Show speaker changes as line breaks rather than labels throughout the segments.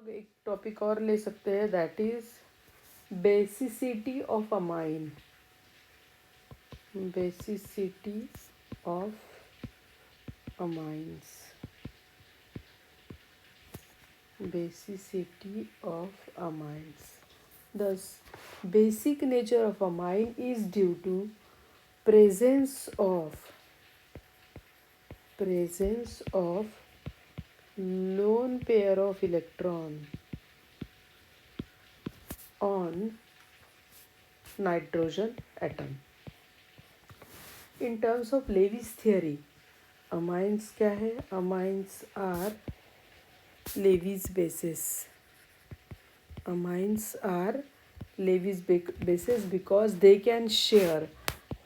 लोग एक टॉपिक और ले सकते हैं, that is basicity of amine. Basicity of amines. Basicity of amines. Thus, basic nature of amine is due to presence of lone pair of electron on nitrogen atom. In terms of Levy's theory, amines क्या है? Amines are Levy's bases. Amines are Levy's bases because they can share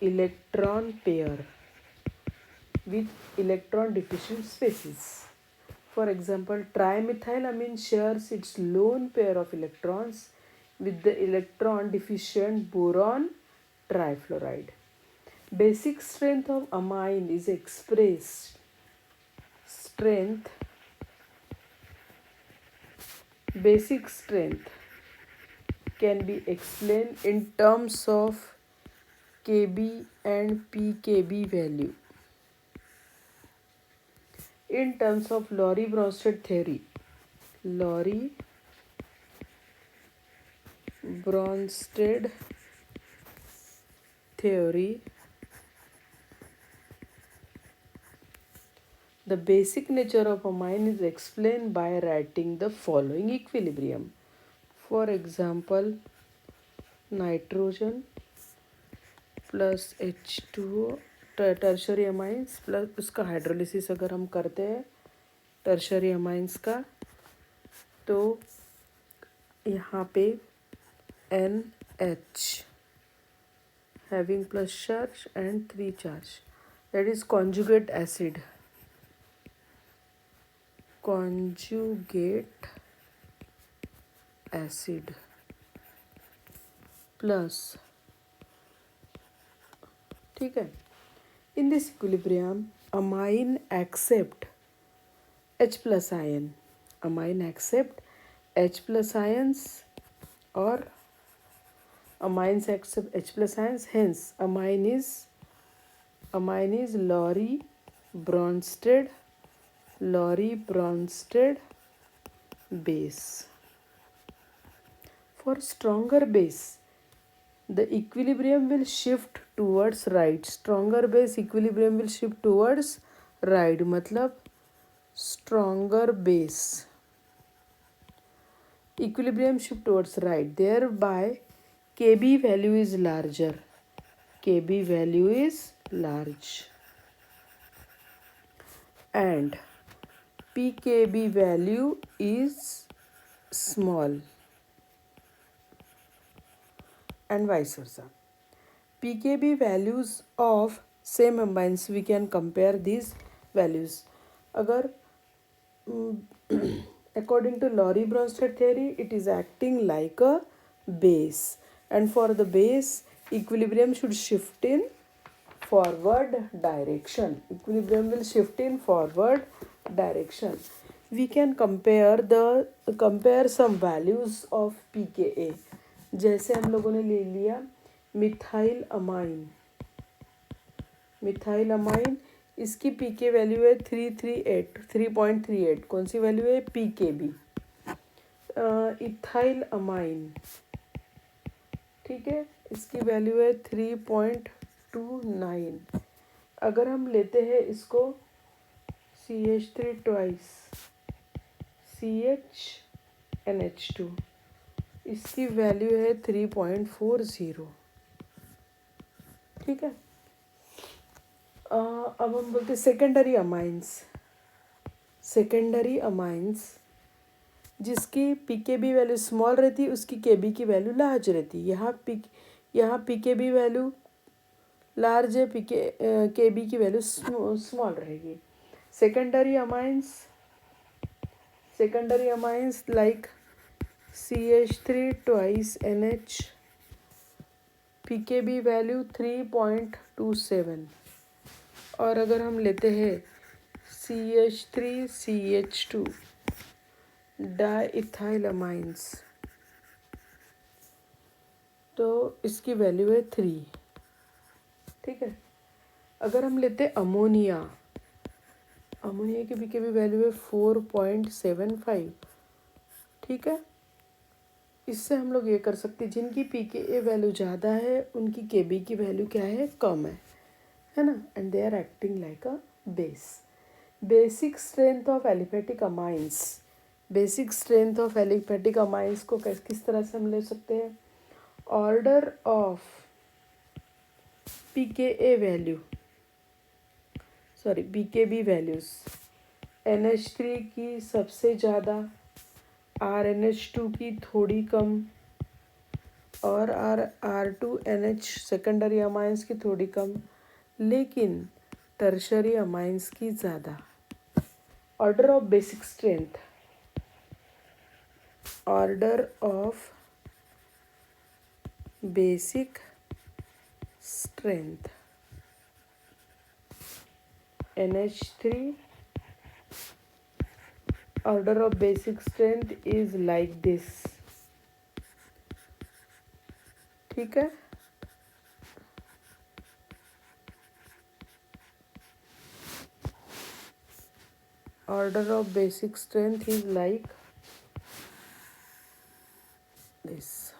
electron pair with electron deficient species. For example, trimethylamine shares its lone pair of electrons with the electron deficient boron trifluoride. Basic strength of amine is expressed basic strength can be explained in terms of Kb and pKb value. In terms of Lorry-Bronsted theory, Lorry-Bronsted theory, the basic nature of amine is explained by writing the following equilibrium. For example, nitrogen plus H2O tertiary amines plus उसका hydrolysis अगर हम करते हैं tertiary amines का, तो यहाँ पे NH having plus charge and 3 charge, that is conjugate acid plus, ठीक है. In this equilibrium, amine accept H plus ion. Amine accept H plus ions or amines accept H plus ions. Hence, amine is Lorry-Bronsted base. For stronger base, the equilibrium will shift towards right. Stronger base equilibrium will shift towards right. मतलब stronger base equilibrium shift towards right. Thereby, Kb value is larger. Kb value is large. And pKb value is small. And vice versa. pKb values of same amines, we can compare these values. अगर according to Lorry-Bronsted theory, it is acting like a base, and for the base, equilibrium should shift in forward direction. Equilibrium will shift in forward direction. We can compare some values of pKa. जैसे हम लोगों ने ले लिया methyl amine, इसकी पीके value है 3.38. कौन सी value है? पीकेबी. इथाइल अमाइन, ठीक है, इसकी वैल्यू है 3.29. अगर हम लेते हैं इसको CH3 ट्वाइस CHNH2, इसकी वैल्यू है 3.40. ठीक है. अब हम बोलते सेकेंडरी अमाइंस जिसकी पीकेबी वैल्यू स्मॉल रहती है, उसकी केबी की वैल्यू लार्ज रहती है. यहाँ पीकेबी वैल्यू लार्ज है, केबी की वैल्यू स्मॉल रहेगी. Secondary amines like CH3 twice NH, pKb value 3.27. और अगर हम लेते हैं CH3 CH2, डाइथाइलमाइंस, तो इसकी वैल्यू है 3। ठीक है। अगर हम लेते अमोनिया, अमोनिया की भी वैल्यू है 4.75। ठीक है। इससे हम लोग ये कर सकते हैं, जिनकी pKa वैल्यू ज़्यादा है उनकी Kb की वैल्यू क्या है, कम है ना, and they are acting like a base. Basic strength of aliphatic amines, basic strength of aliphatic amines को किस तरह से हम ले सकते हैं, order of pKa value, sorry pKb values, NH3 की सबसे ज़्यादा, RNH2 की थोड़ी कम, और R2NH सेकेंडरी अमाइंस की थोड़ी कम, लेकिन टर्शरी अमाइंस की ज़्यादा। Order of basic strength, order of basic strength, NH3 order of basic strength is like this। ठीक है। Order of basic strength is like this।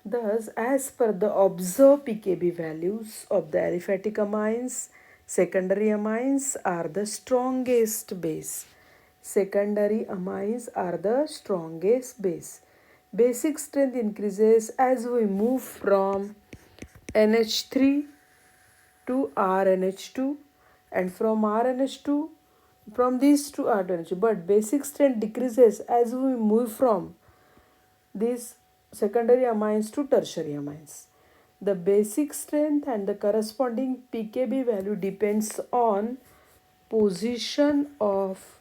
Thus, as per the observed pKb values of the aliphatic amines, secondary amines are the strongest base। Secondary amines are the strongest base। Basic strength increases as we move from NH3 to RNH2, and from these to RNH2, but basic strength decreases as we move from these secondary amines to tertiary amines. The basic strength and the corresponding pKb value depends on position of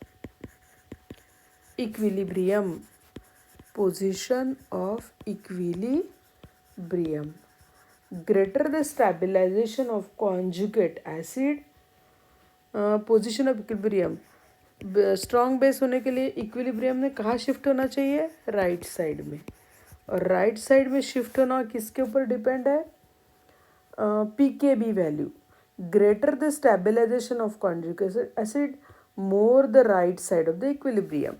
equilibrium, position of equilibrium. Greater the stabilization of conjugate acid, position of equilibrium, strong base होने के लिए equilibrium में कहाँ shift होना चाहिए, right side में, और right side में शिफ्ट होना किसके ऊपर डिपेंड है, pKb value. Greater the stabilization of conjugate acid, more the right side of the equilibrium.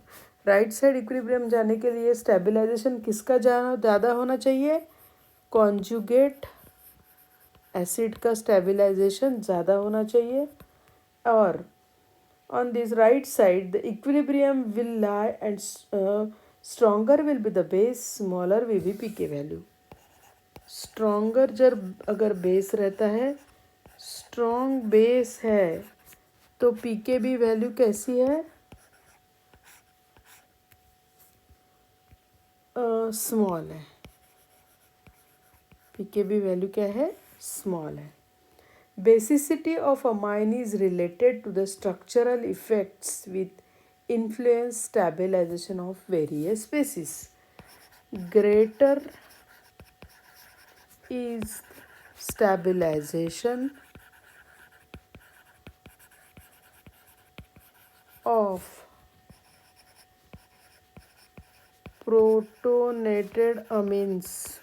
Right side equilibrium जाने के लिए स्टेबलाइजेशन किसका ज़्यादा होना चाहिए, कॉन्जुगेट एसिड का स्टेबलाइजेशन ज़्यादा होना चाहिए, और on this right side the equilibrium will lie, and stronger will be the base, smaller will be pK value। stronger जब अगर बेस रहता है, स्ट्रॉन्ग बेस है, तो pKb वैल्यू कैसी है, स्मॉल है। pKb वैल्यू क्या है, स्मॉल है। Basicity of amine is related to the structural effects with influence stabilization of various bases। Greater is stabilization of protonated amines,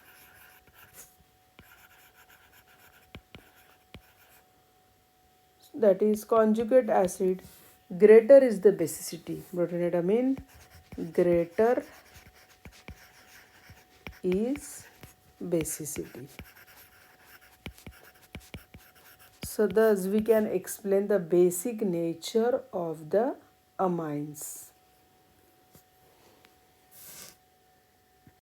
that is conjugate acid, greater is the basicity, protonated amine, greater is basicity। So thus we can explain the basic nature of the amines।